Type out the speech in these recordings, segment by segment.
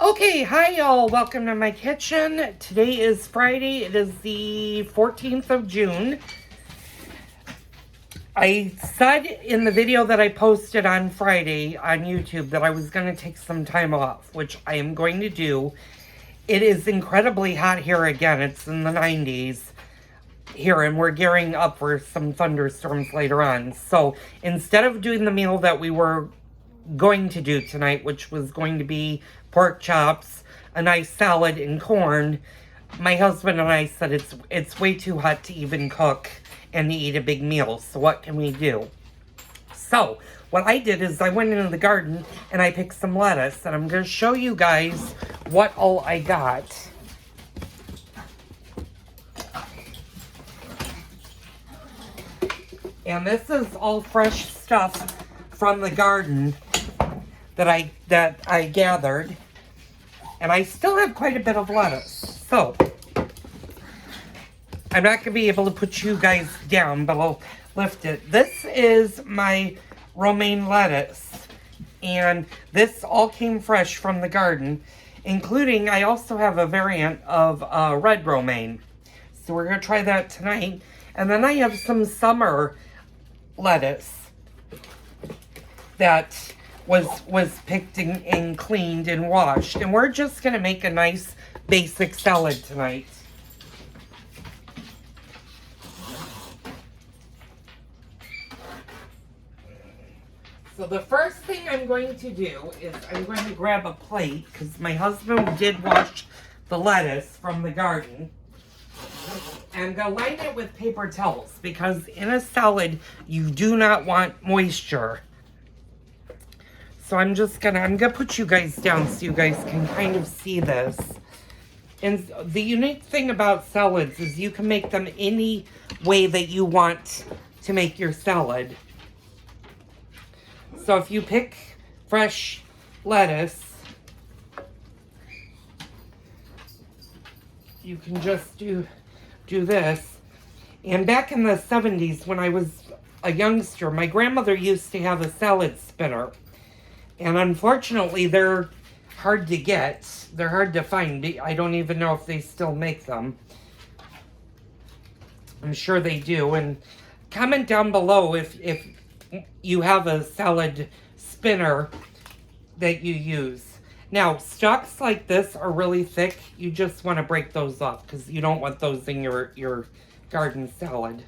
Okay, hi y'all. Welcome to my kitchen. Today is Friday. It is the 14th of June. I said in the video that I posted on Friday on YouTube that I was going to take some time off, which I am going to do. It is incredibly hot here again. It's in the 90s here, and we're gearing up for some thunderstorms later on. So instead of doing the meal that we were going to do tonight, which was going to be pork chops, a nice salad, and corn, my husband and I said it's way too hot to even cook and to eat a big meal. So what can we do? So what I did is I went into the garden and I picked some lettuce, and I'm going to show you guys what all I got. And this is all fresh stuff from the garden that I gathered. And I still have quite a bit of lettuce. So I'm not going to be able to put you guys down, but I'll lift it. This is my romaine lettuce. And this all came fresh from the garden, including I also have a variant of red romaine. So we're going to try that tonight. And then I have some summer lettuce that was picked and cleaned and washed. And we're just going to make a nice basic salad tonight. So the first thing I'm going to do is I'm going to grab a plate, because my husband did wash the lettuce from the garden. And I'm going to line it with paper towels, because in a salad, you do not want moisture. So I'm going to put you guys down so you guys can kind of see this. And the unique thing about salads is you can make them any way that you want to make your salad. So if you pick fresh lettuce, you can just do this. And back in the 70s, when I was a youngster, my grandmother used to have a salad spinner. And unfortunately, they're hard to get. They're hard to find. I don't even know if they still make them. I'm sure they do. And comment down below if you have a salad spinner that you use. Now, stalks like this are really thick. You just want to break those off, because you don't want those in your garden salad.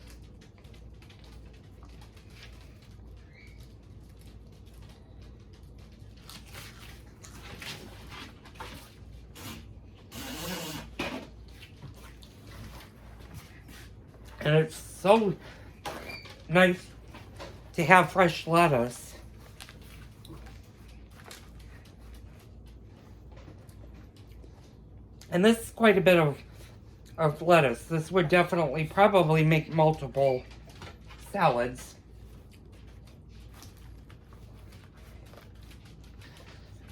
And it's so nice to have fresh lettuce. And this is quite a bit of lettuce. This would definitely probably make multiple salads.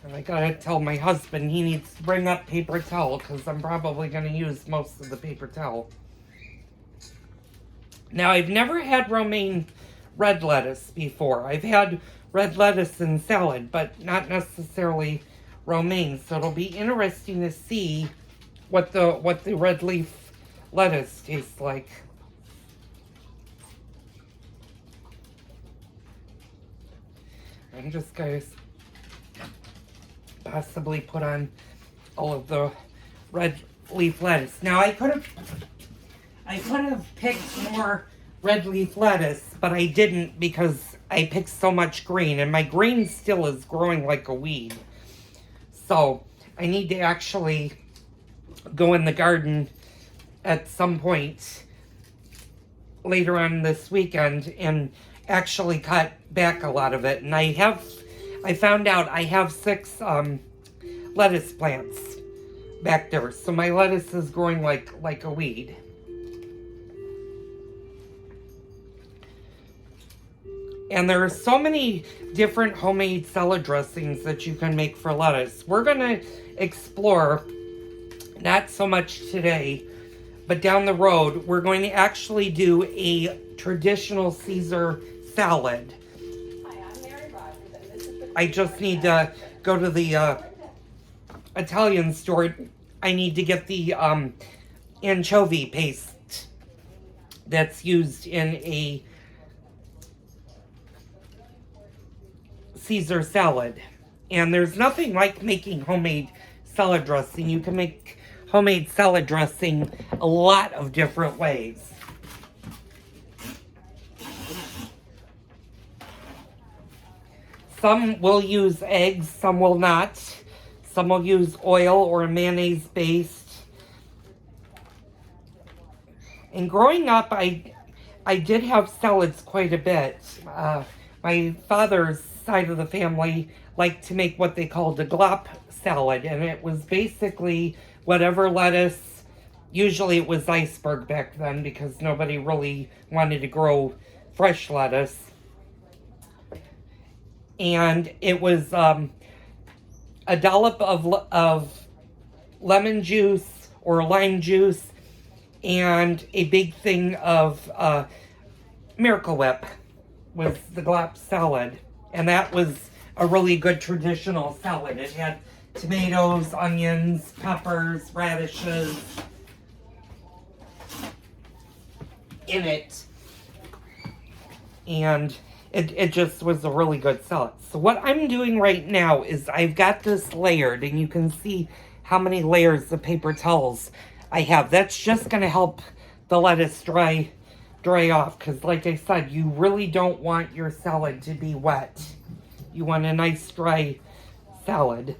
And I gotta tell my husband he needs to bring up paper towel, because I'm probably gonna use most of the paper towel. Now, I've never had romaine red lettuce before. I've had red lettuce in salad, but not necessarily romaine. So it'll be interesting to see what the red leaf lettuce tastes like. I'm just going to possibly put on all of the red leaf lettuce. Now, I could have picked more red leaf lettuce, but I didn't, because I picked so much green, and my green still is growing like a weed. So I need to actually go in the garden at some point later on this weekend and actually cut back a lot of it. And I found out I have 6 lettuce plants back there. So my lettuce is growing like a weed. And there are so many different homemade salad dressings that you can make for lettuce. We're going to explore, not so much today, but down the road, we're going to actually do a traditional Caesar salad. I just need to go to the Italian store, I need to get the anchovy paste that's used in a Caesar salad. And there's nothing like making homemade salad dressing. You can make homemade salad dressing a lot of different ways. Some will use eggs, some will not. Some will use oil or a mayonnaise based. And growing up, I did have salads quite a bit. My father's side of the family liked to make what they called a glop salad, and it was basically whatever lettuce. Usually it was iceberg back then because nobody really wanted to grow fresh lettuce. And it was a dollop of lemon juice or lime juice and a big thing of Miracle Whip was the glop salad. And that was a really good traditional salad. It had tomatoes, onions, peppers, radishes in it. And it just was a really good salad. So what I'm doing right now is I've got this layered, and you can see how many layers of paper towels I have. That's just going to help the lettuce dry off, because like I said, you really don't want your salad to be wet. You want a nice dry salad.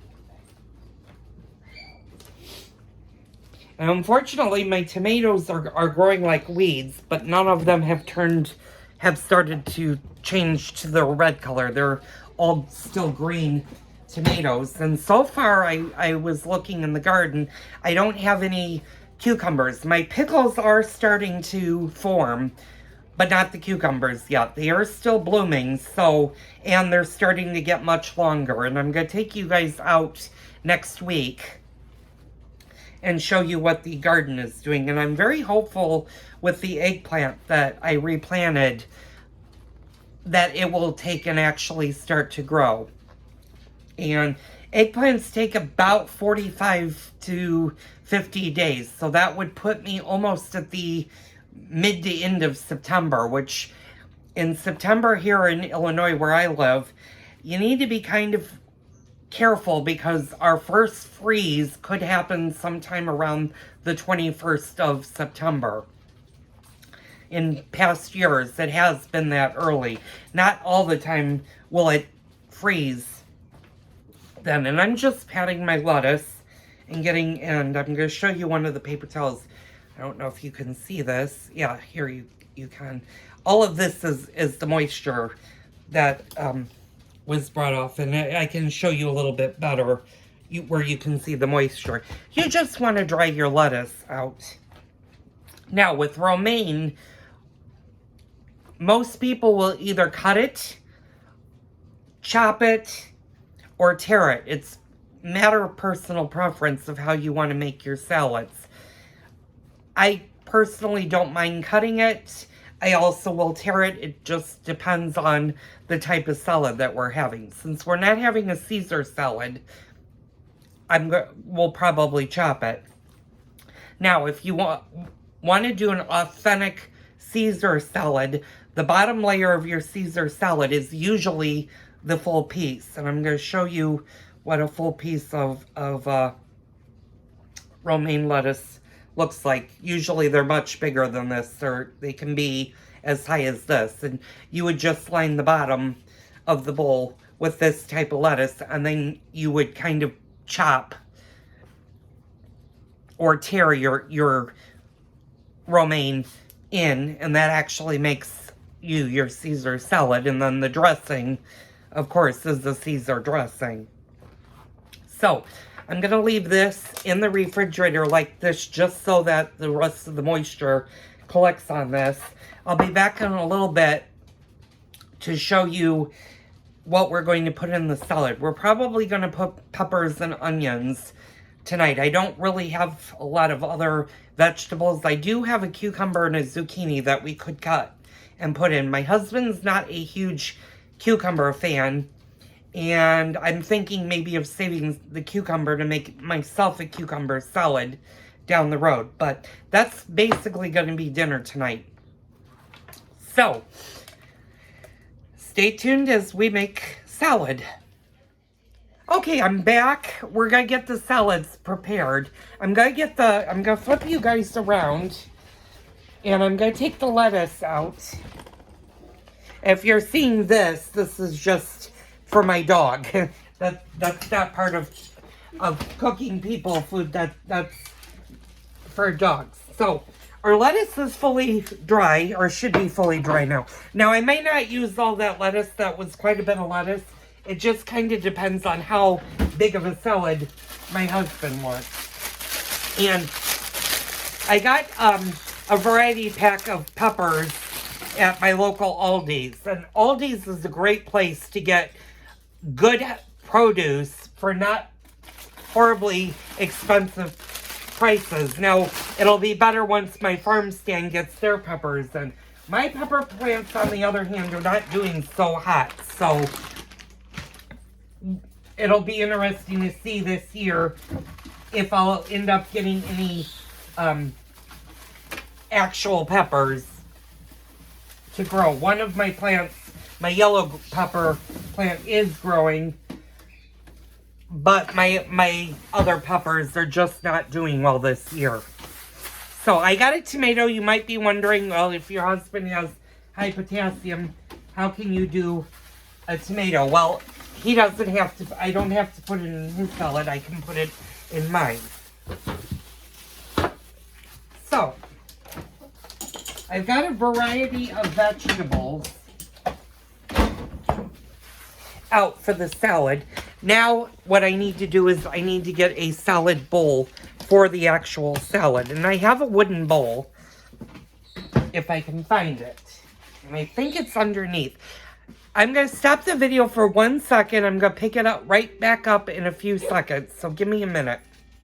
And unfortunately, my tomatoes are growing like weeds, but none of them have started to change to the red color. They're all still green tomatoes. And so far, I was looking in the garden, I don't have any cucumbers. My pickles are starting to form, but not the cucumbers yet. They are still blooming, and they're starting to get much longer. And I'm going to take you guys out next week and show you what the garden is doing. And I'm very hopeful with the eggplant that I replanted that it will take and actually start to grow. And eggplants take about 45 to 50 days. So that would put me almost at the mid to end of September, which in September here in Illinois where I live, you need to be kind of careful because our first freeze could happen sometime around the 21st of September. In past years, it has been that early. Not all the time will it freeze then. And I'm just patting my lettuce and I'm going to show you one of the paper towels. I don't know if you can see this. Yeah, here you can. All of this is the moisture that was brought off, and I can show you a little bit better where you can see the moisture. You just want to dry your lettuce out. Now, with romaine, most people will either cut it, chop it, or tear it. It's a matter of personal preference of how you want to make your salads. I personally don't mind cutting it. I also will tear it. It just depends on the type of salad that we're having. Since we're not having a Caesar salad, we'll probably chop it. Now, if you want to do an authentic Caesar salad, the bottom layer of your Caesar salad is usually the full piece. And I'm going to show you what a full piece of romaine lettuce looks like. Usually they're much bigger than this, or they can be as high as this. And you would just line the bottom of the bowl with this type of lettuce, and then you would kind of chop or tear your romaine in, and that actually makes your Caesar salad. And then the dressing, of course, is the Caesar dressing. So I'm going to leave this in the refrigerator like this just so that the rest of the moisture collects on this. I'll be back in a little bit to show you what we're going to put in the salad. We're probably going to put peppers and onions tonight. I don't really have a lot of other vegetables. I do have a cucumber and a zucchini that we could cut and put in. My husband's not a huge cucumber fan, And I'm thinking maybe of saving the cucumber to make myself a cucumber salad down the road. But that's basically going to be dinner tonight. So, stay tuned as we make salad. Okay, I'm back. We're going to get the salads prepared. I'm going to flip you guys around. And I'm going to take the lettuce out. If you're seeing this, this is just for my dog. That's not part of cooking people food. That's for dogs. So our lettuce is fully dry, or should be fully dry now. Now I may not use all that lettuce. That was quite a bit of lettuce. It just kind of depends on how big of a salad my husband wants. And I got a variety pack of peppers at my local Aldi's. And Aldi's is a great place to get good produce for not horribly expensive prices. Now, it'll be better once my farm stand gets their peppers. And my pepper plants, on the other hand, are not doing so hot. So, it'll be interesting to see this year if I'll end up getting any actual peppers to grow. One of my plants, my yellow pepper plant, is growing, but my other peppers are just not doing well this year. So I got a tomato. You might be wondering, well, if your husband has high potassium, how can you do a tomato? Well, he doesn't have to, I don't have to put it in his salad. I can put it in mine. So, I've got a variety of vegetables out for the salad. Now, what I need to do is I need to get a salad bowl for the actual salad. And I have a wooden bowl, if I can find it. And I think it's underneath. I'm going to stop the video for 1 second. I'm going to pick it up right back up in a few seconds. So give me a minute.